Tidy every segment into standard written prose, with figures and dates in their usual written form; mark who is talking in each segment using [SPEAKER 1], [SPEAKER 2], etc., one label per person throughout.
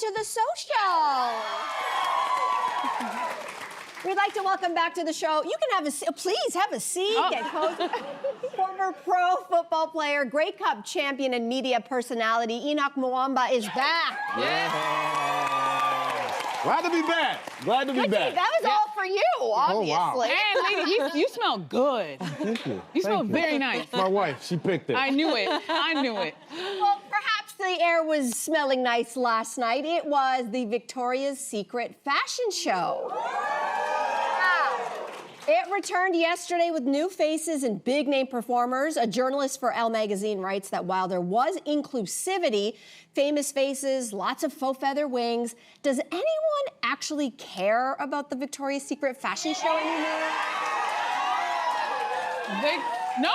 [SPEAKER 1] to the social. We'd like to welcome back to the show. You can have a please have a seat. Get cozy. Former pro football player, Grey Cup champion, and media personality Enoch Mwamba is back.
[SPEAKER 2] Glad to be back. Glad to be back.
[SPEAKER 1] That was all for you, obviously.
[SPEAKER 2] Oh, wow.
[SPEAKER 3] And lady, you smell good.
[SPEAKER 2] Thank you.
[SPEAKER 3] You smell very nice.
[SPEAKER 2] My wife, she picked it.
[SPEAKER 3] I knew it. I knew it.
[SPEAKER 1] Well, perhaps the air was smelling nice last night. It was the Victoria's Secret fashion show. It returned yesterday with new faces and big-name performers. A journalist for Elle magazine writes that while there was inclusivity, famous faces, lots of faux feather wings, does anyone actually care about the Victoria's Secret fashion show anymore?
[SPEAKER 3] No?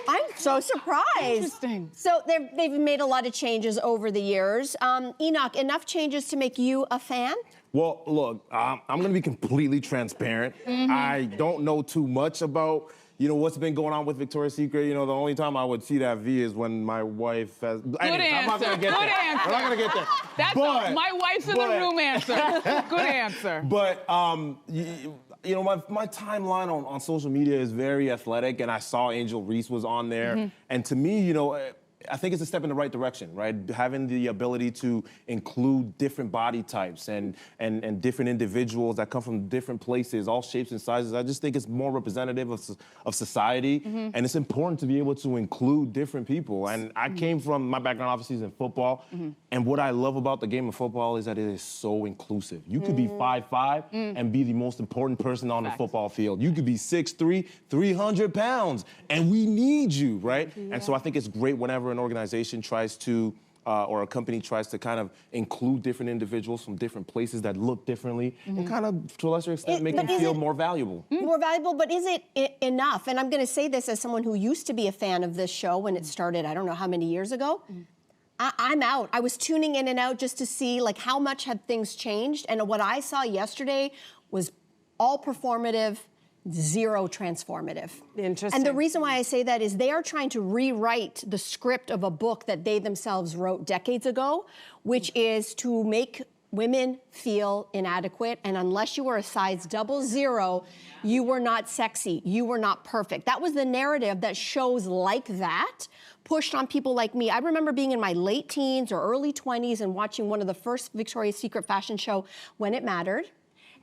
[SPEAKER 1] I'm so surprised.
[SPEAKER 3] Interesting.
[SPEAKER 1] So they've made a lot of changes over the years. Enoch, enough changes to make you a fan?
[SPEAKER 2] Well, look, I'm going to be completely transparent. I don't know too much about, what's been going on with Victoria's Secret. The only time I would see that V is when my wife has...
[SPEAKER 3] Good answer.
[SPEAKER 2] I'm not going to get there. I'm not going to get there.
[SPEAKER 3] That's my wife's in the room answer. Good answer.
[SPEAKER 2] But, my timeline on social media is very athletic, and I saw Angel Reese was on there. And to me, I think it's a step in the right direction, right? Having the ability to include different body types and different individuals that come from different places, all shapes and sizes. I just think it's more representative of society, and it's important to be able to include different people. And I came from, my background obviously is in football, and what I love about the game of football is that it is so inclusive. You could be 5'5" and be the most important person on the football field. You could be 6'3", 300 pounds, and we need you, right? Yeah. And so I think it's great whenever an organization tries to, or a company tries to kind of include different individuals from different places that look differently and kind of, to a lesser extent, make them feel more valuable.
[SPEAKER 1] More valuable, but is it enough? And I'm going to say this as someone who used to be a fan of this show when it started, I don't know how many years ago. I'm out. I was tuning in and out just to see how much had things changed. And what I saw yesterday was all performative, zero transformative.
[SPEAKER 4] Interesting.
[SPEAKER 1] And the reason why I say that is they are trying to rewrite the script of a book that they themselves wrote decades ago, which is to make women feel inadequate, and unless you were a size 00, you were not sexy, you were not perfect. That was the narrative that shows like that pushed on people like me. I remember being in my late teens or early 20s and watching one of the first Victoria's Secret fashion show when it mattered.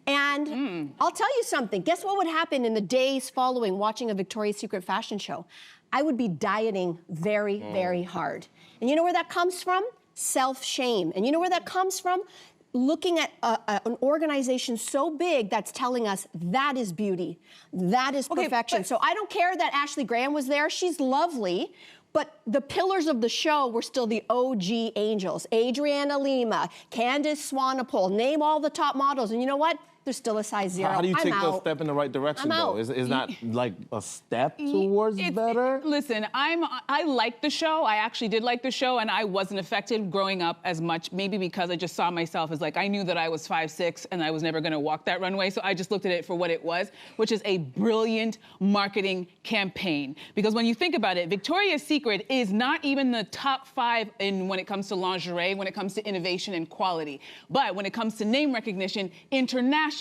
[SPEAKER 1] And I'll tell you something, guess what would happen in the days following watching a Victoria's Secret fashion show? I would be dieting very, very hard. And you know where that comes from? Self-shame. And you know where that comes from? Looking at an organization so big that's telling us that is beauty, that is perfection. So I don't care that Ashley Graham was there, she's lovely, but the pillars of the show were still the OG angels. Adriana Lima, Candace Swanepoel, name all the top models, and you know what? They're still a size 0.
[SPEAKER 2] How do you take the step in the right direction, though? Is that like a step towards better?
[SPEAKER 3] Listen, I like the show. I actually did like the show, and I wasn't affected growing up as much, maybe because I just saw myself as I knew that I was 5'6", and I was never gonna walk that runway, so I just looked at it for what it was, which is a brilliant marketing campaign. Because when you think about it, Victoria's Secret is not even the top 5 when it comes to lingerie, when it comes to innovation and quality. But when it comes to name recognition, internationally,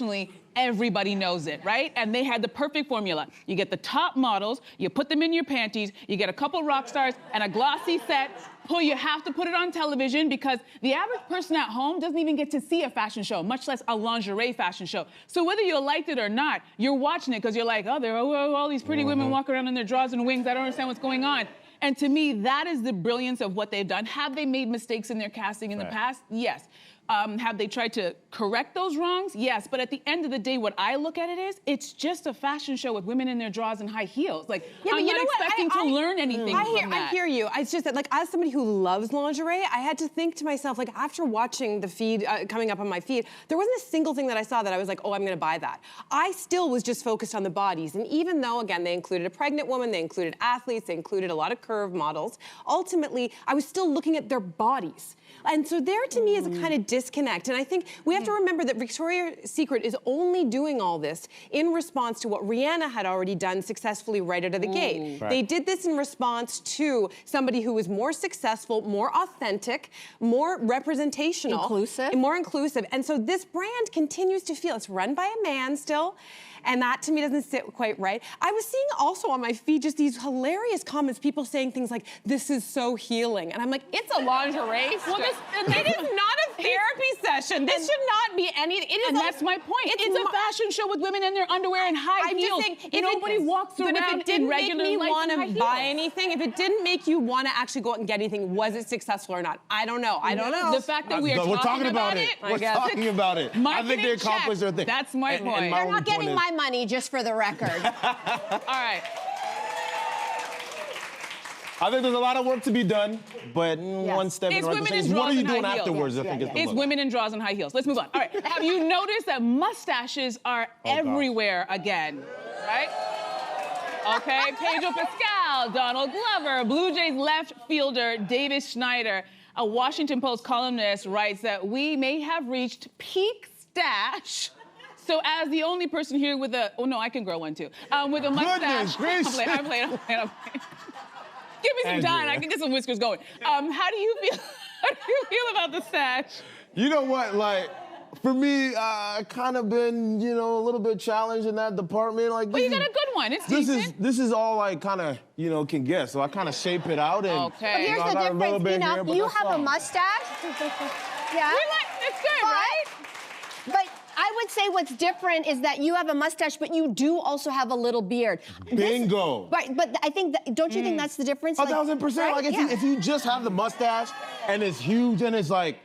[SPEAKER 3] everybody knows it, right? And they had the perfect formula. You get the top models, you put them in your panties, you get a couple rock stars and a glossy set. You have to put it on television because the average person at home doesn't even get to see a fashion show, much less a lingerie fashion show. So whether you liked it or not, you're watching it because you're like, oh, there are all these pretty women walking around in their drawers and wings. I don't understand what's going on. And to me, that is the brilliance of what they've done. Have they made mistakes in their casting in the past? Yes. Have they tried to correct those wrongs? Yes, but at the end of the day, what I look at it is, it's just a fashion show with women in their drawers and high heels. I'm not expecting to learn anything from that.
[SPEAKER 4] I hear you. It's just that, as somebody who loves lingerie, I had to think to myself, after watching the feed, coming up on my feed, there wasn't a single thing that I saw that I was like, oh, I'm gonna buy that. I still was just focused on the bodies, and even though, again, they included a pregnant woman, they included athletes, they included a lot of curve models. Ultimately, I was still looking at their bodies. And so there to me is a kind of disconnect. And I think we have to remember that Victoria's Secret is only doing all this in response to what Rihanna had already done successfully right out of the gate.
[SPEAKER 2] Right.
[SPEAKER 4] They did this in response to somebody who was more successful, more authentic, more representational.
[SPEAKER 1] Inclusive.
[SPEAKER 4] More inclusive. And so this brand continues to feel, it's run by a man still, and that to me doesn't sit quite right. I was seeing also on my feed just these hilarious comments, people saying things like, this is so healing. And I'm like, it's a lingerie store. It is not a therapy session. This should not be any, it is
[SPEAKER 3] And that's my point. It's a fashion show with women in their underwear and high heels. Nobody walks around
[SPEAKER 4] But if it didn't
[SPEAKER 3] in
[SPEAKER 4] make
[SPEAKER 3] regular
[SPEAKER 4] me
[SPEAKER 3] life
[SPEAKER 4] want
[SPEAKER 3] in high
[SPEAKER 4] to
[SPEAKER 3] heels.
[SPEAKER 4] buy anything, if it didn't make you want to actually go out and get anything, was it successful or not? I don't know. I don't know.
[SPEAKER 3] The fact that we're
[SPEAKER 2] talking about it. We're talking about it. I think
[SPEAKER 3] Marketing
[SPEAKER 2] they accomplished their
[SPEAKER 3] check.
[SPEAKER 2] thing.
[SPEAKER 3] That's my point.
[SPEAKER 2] And my
[SPEAKER 1] They're
[SPEAKER 2] only
[SPEAKER 1] not getting
[SPEAKER 2] point
[SPEAKER 1] my money, just for the record.
[SPEAKER 3] All right.
[SPEAKER 2] I think there's a lot of work to be done, but one step in
[SPEAKER 3] It's
[SPEAKER 2] the right
[SPEAKER 3] women
[SPEAKER 2] direction.
[SPEAKER 3] in
[SPEAKER 2] What are
[SPEAKER 3] draws
[SPEAKER 2] you
[SPEAKER 3] and
[SPEAKER 2] doing
[SPEAKER 3] high heels.
[SPEAKER 2] afterwards? I think is the
[SPEAKER 3] It's
[SPEAKER 2] look.
[SPEAKER 3] women in draws and high heels. Let's move on. All right. Have you noticed that mustaches are everywhere again? Right? Okay. Pedro Pascal, Donald Glover, Blue Jays left fielder Davis Schneider, a Washington Post columnist, writes that we may have reached peak stash. So as the only person here with a, oh no, I can grow one too, with a mustache.
[SPEAKER 2] Goodness gracious.
[SPEAKER 3] I'm playing. Give me some
[SPEAKER 2] Andrea.
[SPEAKER 3] time, I can get some whiskers going. How do you feel? How do you feel about the stash?
[SPEAKER 2] You know what? Like, for me, I kind of been, a little bit challenged in that department. Like,
[SPEAKER 3] Well, you got a good one. It's decent.
[SPEAKER 2] This is all I kind of, can guess. So I kind of shape it out. And,
[SPEAKER 3] Okay.
[SPEAKER 1] But here's
[SPEAKER 2] I
[SPEAKER 1] the
[SPEAKER 2] got a little
[SPEAKER 1] difference,
[SPEAKER 2] bit here, but
[SPEAKER 1] you
[SPEAKER 2] that's
[SPEAKER 1] have a
[SPEAKER 2] all.
[SPEAKER 1] mustache. Yeah.
[SPEAKER 3] It's good, right?
[SPEAKER 1] But I would say what's different is that you have a mustache, but you do also have a little beard.
[SPEAKER 2] Bingo.
[SPEAKER 1] Right, but I think, don't you think that's the difference?
[SPEAKER 2] 1,000%.
[SPEAKER 1] right?
[SPEAKER 2] Like, if you just have the mustache and it's huge and it's like,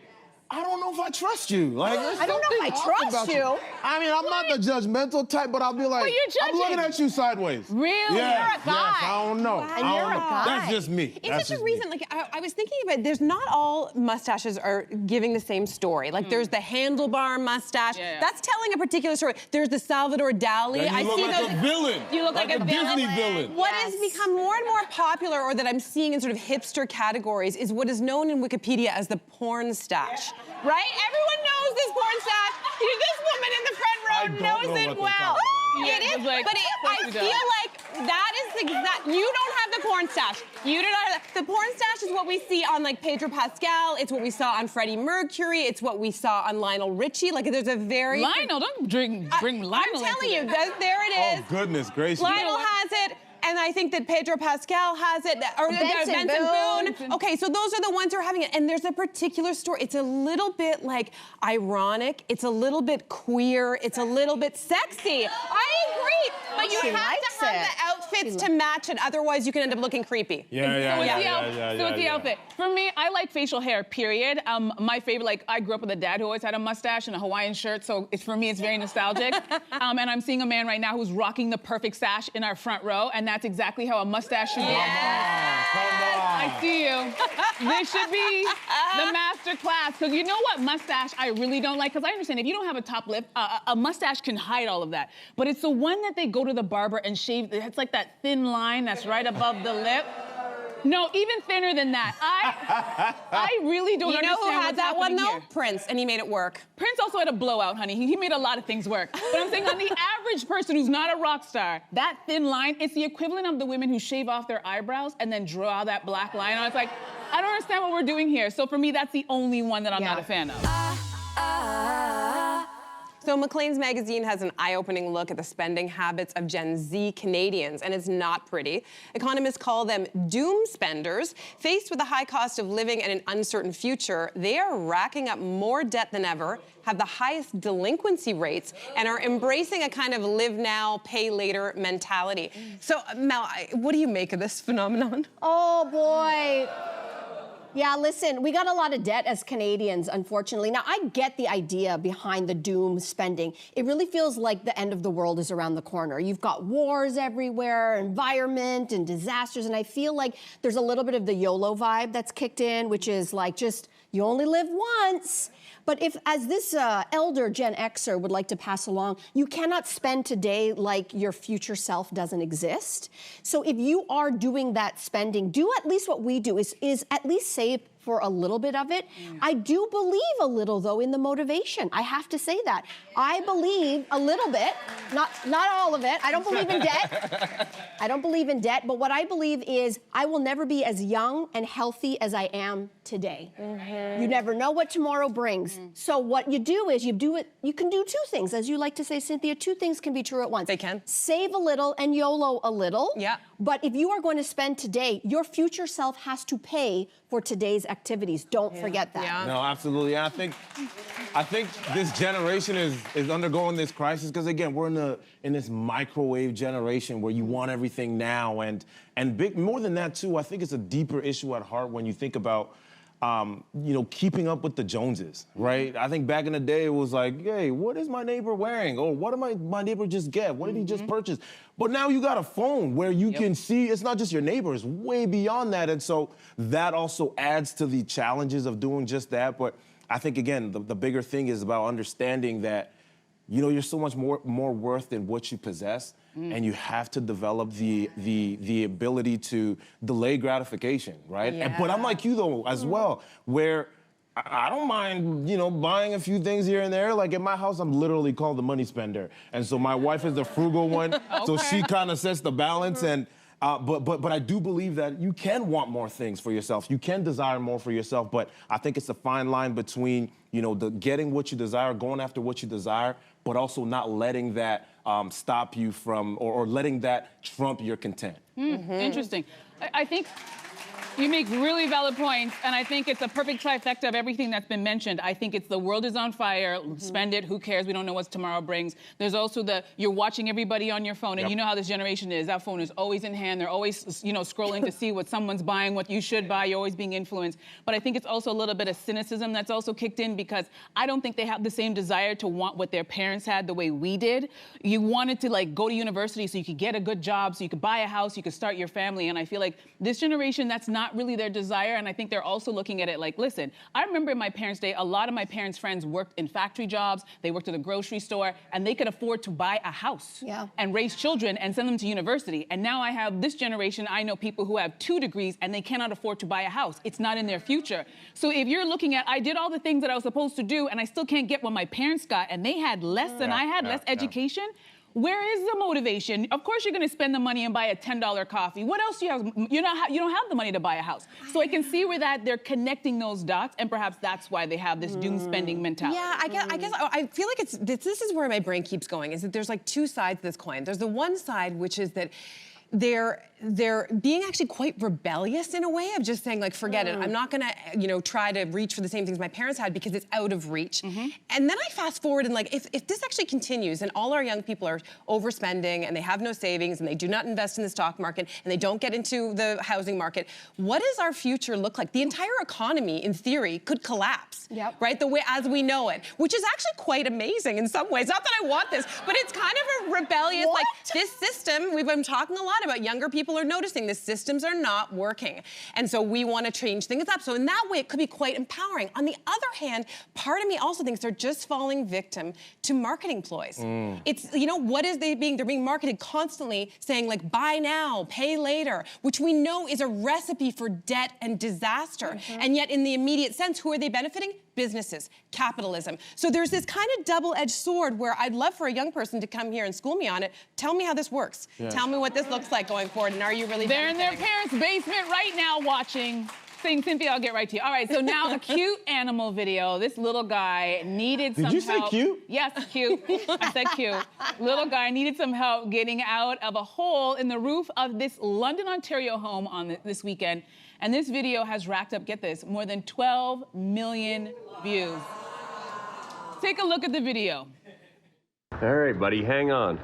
[SPEAKER 2] I don't know if I trust you. Like,
[SPEAKER 1] I don't know if I trust you.
[SPEAKER 2] I mean, I'm not the judgmental type, but I'll be like,
[SPEAKER 3] you're
[SPEAKER 2] I'm looking
[SPEAKER 3] judging.
[SPEAKER 2] at you sideways.
[SPEAKER 3] Really?
[SPEAKER 2] Yes,
[SPEAKER 1] You're a guy.
[SPEAKER 2] Yes, I don't know.
[SPEAKER 1] And
[SPEAKER 2] I don't
[SPEAKER 1] you're a
[SPEAKER 2] know.
[SPEAKER 1] guy.
[SPEAKER 2] That's just me.
[SPEAKER 4] Is
[SPEAKER 2] That's
[SPEAKER 4] it the
[SPEAKER 2] just
[SPEAKER 4] reason,
[SPEAKER 2] me.
[SPEAKER 4] like, I was thinking about it, there's not all mustaches are giving the same story. Like, there's the handlebar mustache.
[SPEAKER 3] Yeah.
[SPEAKER 4] That's telling a particular story. There's the Salvador Dali.
[SPEAKER 2] And you look like a villain.
[SPEAKER 3] You look like a
[SPEAKER 2] Disney villain.
[SPEAKER 4] What has become more and more popular, or that I'm seeing in sort of hipster categories, is what is known in Wikipedia as the porn stash. Right? Everyone knows this porn stash. This woman in the front row
[SPEAKER 2] I don't know
[SPEAKER 4] knows
[SPEAKER 2] what
[SPEAKER 4] it
[SPEAKER 2] they're
[SPEAKER 4] well.
[SPEAKER 2] talking about.
[SPEAKER 3] Yeah,
[SPEAKER 4] It is,
[SPEAKER 3] it's like,
[SPEAKER 4] but I
[SPEAKER 3] fuck you,
[SPEAKER 4] feel like that is the exact. You don't have the porn stash. You do not have the porn stash is what we see on like Pedro Pascal. It's what we saw on Freddie Mercury. It's what we saw on Lionel Richie. Like there's a very
[SPEAKER 3] Lionel, don't bring Lionel.
[SPEAKER 4] I'm telling you, there it is.
[SPEAKER 2] Oh, goodness gracious.
[SPEAKER 4] Lionel has it. And I think that Pedro Pascal has it, or
[SPEAKER 1] Benson
[SPEAKER 4] Boone. Okay, so those are the ones who are having it. And there's a particular story. It's a little bit like ironic. It's a little bit queer. It's a little bit sexy. I agree. But you
[SPEAKER 1] She
[SPEAKER 4] have
[SPEAKER 1] likes
[SPEAKER 4] to have
[SPEAKER 1] it.
[SPEAKER 4] the outfits to match it. Otherwise, you can end up looking creepy.
[SPEAKER 3] So it's the outfit. For me, I like facial hair, period. My favorite, like, I grew up with a dad who always had a mustache and a Hawaiian shirt, so for me, it's very nostalgic. And I'm seeing a man right now who's rocking the perfect sash in our front row, and that's exactly how a mustache should be.
[SPEAKER 2] Come on.
[SPEAKER 3] I see you. This should be the master class, because you know what mustache I really don't like? Because I understand if you don't have a top lip, a mustache can hide all of that. But it's the one that they go to the barber and shave. It's like that thin line that's right above the lip. No, even thinner than that. I really don't
[SPEAKER 4] You know
[SPEAKER 3] understand
[SPEAKER 4] who had
[SPEAKER 3] what's
[SPEAKER 4] that one
[SPEAKER 3] happening
[SPEAKER 4] though?
[SPEAKER 3] here.
[SPEAKER 4] Prince, and he made it work.
[SPEAKER 3] Prince also had a blowout, honey. He made a lot of things work. But I'm saying on the average person who's not a rock star, that thin line, it's the equivalent of the women who shave off their eyebrows and then draw that black line. I was like, I don't understand what we're doing here. So for me, that's the only one that I'm not a fan of.
[SPEAKER 4] So Maclean's magazine has an eye-opening look at the spending habits of Gen Z Canadians, and it's not pretty. Economists call them doom spenders. Faced with the high cost of living and an uncertain future, they are racking up more debt than ever, have the highest delinquency rates, and are embracing a kind of live now, pay later mentality. So Mel, what do you make of this phenomenon?
[SPEAKER 1] Oh boy. Yeah, listen, we got a lot of debt as Canadians, unfortunately. Now, I get the idea behind the doom spending. It really feels like the end of the world is around the corner. You've got wars everywhere, environment and disasters, and I feel like there's a little bit of the YOLO vibe that's kicked in, which is like just You only live once. But if, as this elder Gen Xer would like to pass along, you cannot spend today like your future self doesn't exist. So if you are doing that spending, do at least what we do, is at least save for a little bit of it. I do believe a little, though, in the motivation. I have to say that. I believe a little bit, not all of it. I don't believe in debt. I don't believe in debt, but what I believe is I will never be as young and healthy as I am today. You never know what tomorrow brings. So what you do is you can do two things. As you like to say, Cynthia, two things can be true at once.
[SPEAKER 4] They can.
[SPEAKER 1] Save a little and YOLO a little.
[SPEAKER 4] Yeah.
[SPEAKER 1] But if you are going to spend today, your future self has to pay for today's activities. Don't forget that.
[SPEAKER 4] Yeah.
[SPEAKER 2] No, absolutely. And I think this generation is undergoing this crisis because, again, we're in this microwave generation where you want everything now, and big, more than that too. I think it's a deeper issue at heart when you think about keeping up with the Joneses, right? I think back in the day, it was like, hey, what is my neighbor wearing? Or what did my neighbor just get? What did he just purchase? But now you got a phone where you can see, it's not just your neighbor, it's way beyond that. And so that also adds to the challenges of doing just that. But I think, again, the bigger thing is about understanding that, you're so much more worth than what you possess. And you have to develop the ability to delay gratification, right?
[SPEAKER 4] Yeah.
[SPEAKER 2] But I'm like you, though, as well, where I don't mind, buying a few things here and there. Like, in my house, I'm literally called the money spender. And so my wife is the frugal one, so she kind of sets the balance. And but I do believe that you can want more things for yourself. You can desire more for yourself, but I think it's a fine line between, the getting what you desire, going after what you desire, but also not letting that stop you from, or letting that trump your content.
[SPEAKER 3] Interesting. I think you make really valid points, and I think it's a perfect trifecta of everything that's been mentioned. I think it's the world is on fire, spend it, who cares, we don't know what tomorrow brings. There's also you're watching everybody on your phone, and you know how this generation is. That phone is always in hand, they're always, scrolling to see what someone's buying, what you should buy, you're always being influenced. But I think it's also a little bit of cynicism that's also kicked in, because I don't think they have the same desire to want what their parents had the way we did. You wanted to go to university so you could get a good job, so you could buy a house, you could start your family, and I feel like this generation, that's not really their desire, and I think they're also looking at it like, listen, I remember in my parents' day, a lot of my parents' friends worked in factory jobs, they worked at a grocery store, and they could afford to buy a house and raise children and send them to university. And now I have this generation, I know people who have 2 degrees and they cannot afford to buy a house. It's not in their future. So if you're looking at, I did all the things that I was supposed to do and I still can't get what my parents got, and they had less than I had, less education, where is the motivation? Of course you're gonna spend the money and buy a $10 coffee. What else do you have? You don't have the money to buy a house. So I can see where they're connecting those dots, and perhaps that's why they have this doom spending mentality.
[SPEAKER 4] Yeah, I guess I feel like this is where my brain keeps going, is that there's like 2 sides to this coin. There's the one side, which is that they're being actually quite rebellious in a way of just saying, like, forget it. I'm not gonna, try to reach for the same things my parents had because it's out of reach. And then I fast forward and, like, if this actually continues and all our young people are overspending and they have no savings and they do not invest in the stock market and they don't get into the housing market, what does our future look like? The entire economy, in theory, could collapse, right? The way as we know it, which is actually quite amazing in some ways. Not that I want this, but it's kind of a rebellious, like, this system, we've been talking a lot about, younger people are noticing the systems are not working. And so we want to change things up. So in that way, it could be quite empowering. On the other hand, part of me also thinks they're just falling victim to marketing ploys. It's, what is they're being marketed constantly saying, like, buy now, pay later, which we know is a recipe for debt and disaster. And yet in the immediate sense, who are they benefiting? Businesses, capitalism. So there's this kind of double-edged sword where I'd love for a young person to come here and school me on it. Tell me how this works. Tell me what this looks like going forward, and are you really
[SPEAKER 3] They're in their parents' basement right now watching. Cynthia, I'll get right to you. All right, so now a cute animal video. This little guy needed some help.
[SPEAKER 2] Did you say cute?
[SPEAKER 3] Yes, cute. I said cute. Little guy needed some help getting out of a hole in the roof of this London, Ontario home on this weekend. And this video has racked up, get this, more than 12 million views. Take a look at the video.
[SPEAKER 5] All right, buddy, hang on.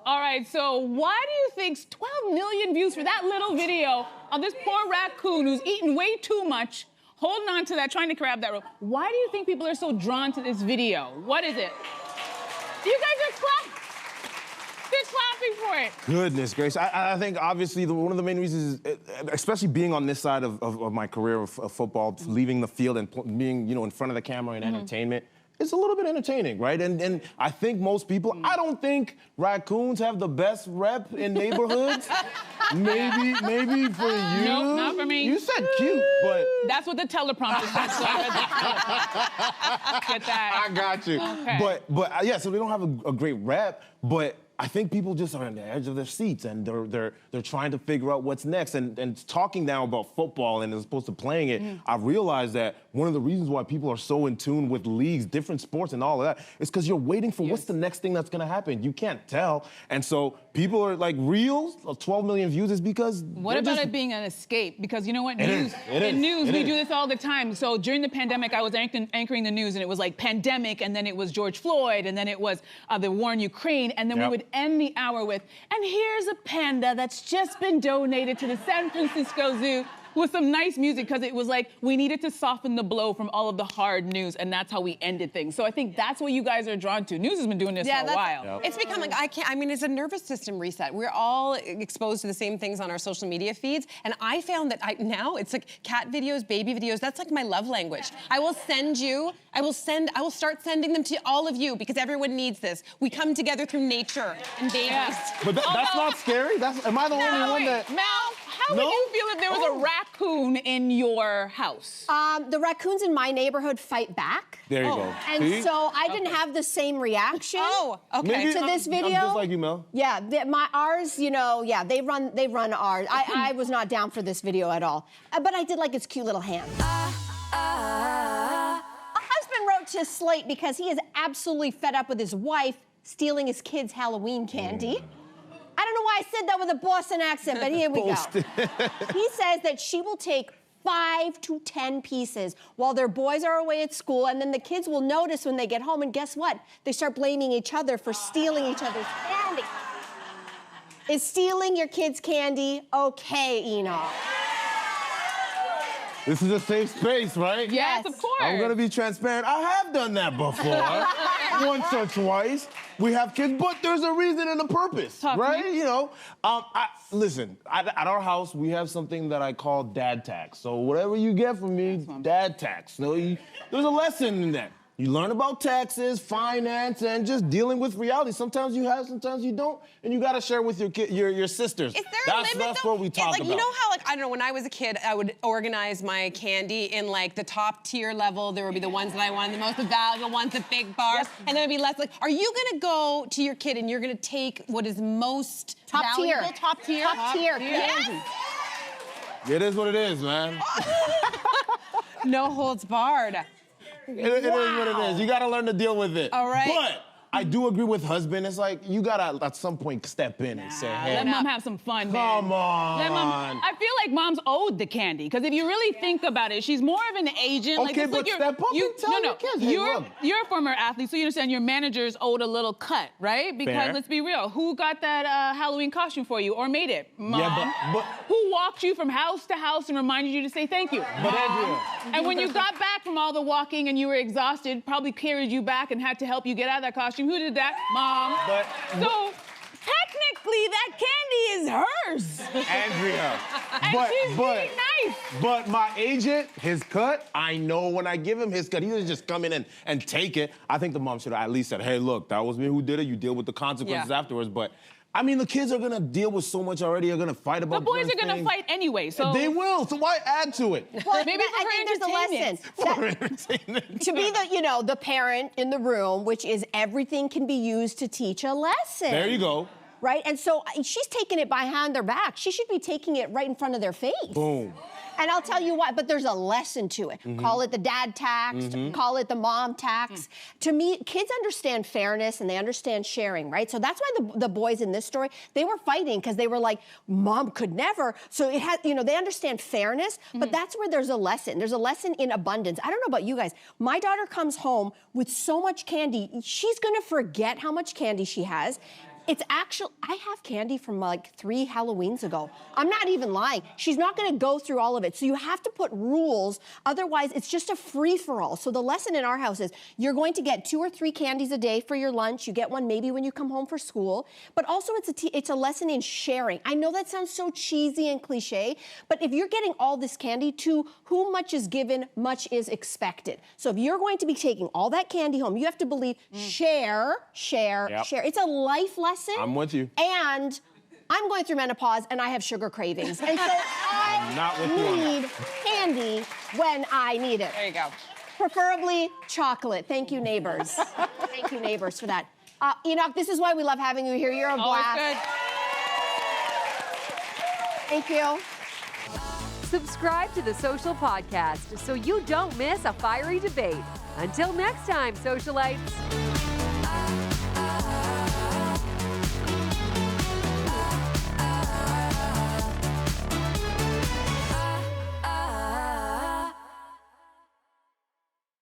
[SPEAKER 3] All right, so why do you think 12 million views for that little video of this poor raccoon who's eaten way too much, holding on to that, trying to grab that rope? Why do you think people are so drawn to this video? What is it? You guys are clapping. They're clapping. laughing for it.
[SPEAKER 2] Goodness gracious. I think obviously one of the main reasons is, especially being on this side of my career of football, leaving the field and being, in front of the camera and entertainment, it's a little bit entertaining, right? And I think most people, I don't think raccoons have the best rep in neighborhoods. Maybe for you.
[SPEAKER 3] Nope, not for me.
[SPEAKER 2] You said cute, but...
[SPEAKER 3] That's what the teleprompter said, so I read the Get that.
[SPEAKER 2] I got you.
[SPEAKER 3] Okay.
[SPEAKER 2] But yeah, so they don't have a great rep, but I think people just are on the edge of their seats and they're trying to figure out what's next. And talking now about football and as opposed to playing it, I realized that one of the reasons why people are so in tune with leagues, different sports and all of that is because you're waiting for what's the next thing that's gonna happen. You can't tell. And so people are like, Reels of 12 million views is because
[SPEAKER 3] What about it being an escape? Because you know what?
[SPEAKER 2] It is.
[SPEAKER 3] In news, we do this all the time. So during the pandemic, I was anchoring the news and it was like pandemic, and then it was George Floyd, and then it was the war in Ukraine, and then we would end the hour with, and here's a panda that's just been donated to the San Francisco Zoo, with some nice music, because it was like we needed to soften the blow from all of the hard news, and that's how we ended things. So I think that's what you guys are drawn to. News has been doing this for a while.
[SPEAKER 4] It's become like, it's a nervous system reset. We're all exposed to the same things on our social media feeds, and I found that now it's like cat videos, baby videos, that's like my love language. I will start sending them to all of you because everyone needs this. We come together through nature and babies.
[SPEAKER 2] But that's not scary? Am I the only one that...
[SPEAKER 3] Mel, how would you feel if there was a raccoon in your house?
[SPEAKER 1] The raccoons in my neighborhood fight back.
[SPEAKER 2] There you go.
[SPEAKER 1] And so I didn't have the same reaction
[SPEAKER 4] okay.
[SPEAKER 2] Maybe
[SPEAKER 1] to this video.
[SPEAKER 2] I'm just like you, Mel.
[SPEAKER 1] Yeah, ours, they run ours. I was not down for this video at all. But I did like its cute little hands. A husband wrote to Slate because he is absolutely fed up with his wife stealing his kids' Halloween candy. I don't know why I said that with a Boston accent, but here we go. He says that she will take 5 to 10 pieces while their boys are away at school, and then the kids will notice when they get home, and guess what? They start blaming each other for stealing each other's candy. Is stealing your kids' candy okay, Enoch?
[SPEAKER 2] This is a safe space, right?
[SPEAKER 3] Yes, of course.
[SPEAKER 2] I'm gonna be transparent. I have done that before, once or twice. We have kids, but there's a reason and a purpose, right? Listen, at our house, we have something that I call dad tax. So whatever you get from me, dad tax. There's a lesson in that. You learn about taxes, finance, and just dealing with reality. Sometimes you have, sometimes you don't, and you gotta share with your sisters.
[SPEAKER 4] Is there a limit,
[SPEAKER 2] That's
[SPEAKER 4] though?
[SPEAKER 2] what we talk about.
[SPEAKER 4] You know how, I don't know, when I was a kid, I would organize my candy in the top tier level. There would be the ones that I wanted, the most valuable ones, the big bars, and then it'd be less are you gonna go to your kid and you're gonna take what is most valuable? Top tier.
[SPEAKER 1] Top tier.
[SPEAKER 4] Yes.
[SPEAKER 2] It is what it is, man.
[SPEAKER 4] No holds barred.
[SPEAKER 2] It is what it is. You gotta learn to deal with it.
[SPEAKER 4] All right.
[SPEAKER 2] But I do agree with husband. It's like you gotta at some point step in and say, hey,
[SPEAKER 3] Let mom have some fun, man.
[SPEAKER 2] come on.
[SPEAKER 3] I feel like mom's owed the candy, because if you really think about it, she's more of an agent.
[SPEAKER 2] Okay,
[SPEAKER 3] it's
[SPEAKER 2] but
[SPEAKER 3] like
[SPEAKER 2] step up and tell your kids, hey, look.
[SPEAKER 3] You're a former athlete, so you understand your managers owed a little cut, right? Because
[SPEAKER 2] Fair.
[SPEAKER 3] let's be real, who got that Halloween costume for you or made it? Mom.
[SPEAKER 2] Yeah, but
[SPEAKER 3] who walked you from house to house and reminded you to say thank you?
[SPEAKER 2] But Andrea.
[SPEAKER 3] And when you got back from all the walking and you were exhausted, probably carried you back and had to help you get out of that costume. Who did that? Mom. So technically, that candy is hers.
[SPEAKER 2] Andrea.
[SPEAKER 3] And she's being nice.
[SPEAKER 2] But my agent, his cut, I know when I give him his cut, he doesn't just come in and take it. I think the mom should have at least said, hey, look, that was me who did it. You deal with the consequences afterwards. But I mean, the kids are gonna deal with so much already. They're gonna fight about
[SPEAKER 3] The boys are gonna
[SPEAKER 2] things.
[SPEAKER 3] fight anyway, so.
[SPEAKER 2] They will, so why add to it?
[SPEAKER 1] Well,
[SPEAKER 3] Maybe
[SPEAKER 1] I think there's a lesson.
[SPEAKER 2] For entertainment.
[SPEAKER 1] To be the parent in the room, which is everything can be used to teach a lesson.
[SPEAKER 2] There you go.
[SPEAKER 1] Right? And so she's taking it behind their back. She should be taking it right in front of their face.
[SPEAKER 2] Boom.
[SPEAKER 1] And I'll tell you what, but there's a lesson to it. Call it the dad tax, call it the mom tax. To me, kids understand fairness and they understand sharing, right? So that's why the boys in this story, they were fighting because they were like, mom could never. So it had, they understand fairness, but that's where there's a lesson. There's a lesson in abundance. I don't know about you guys. My daughter comes home with so much candy, she's gonna forget how much candy she has. It's actually, I have candy from like 3 Halloweens ago. I'm not even lying. She's not gonna go through all of it. So you have to put rules, otherwise it's just a free-for-all. So the lesson in our house is you're going to get 2 or 3 candies a day for your lunch. You get one maybe when you come home for school, but also it's a lesson in sharing. I know that sounds so cheesy and cliche, but if you're getting all this candy, to whom much is given, much is expected. So if you're going to be taking all that candy home, you have to believe share. It's a life lesson.
[SPEAKER 2] I'm with you.
[SPEAKER 1] And I'm going through menopause and I have sugar cravings. And so I need candy when I need it.
[SPEAKER 4] There you go.
[SPEAKER 1] Preferably chocolate. Thank you, neighbors. Thank you, neighbors, for that. Enoch, this is why we love having you here. You're a blast.
[SPEAKER 3] Good.
[SPEAKER 1] Thank you.
[SPEAKER 6] Subscribe to The Social Podcast so you don't miss a fiery debate. Until next time, socialites.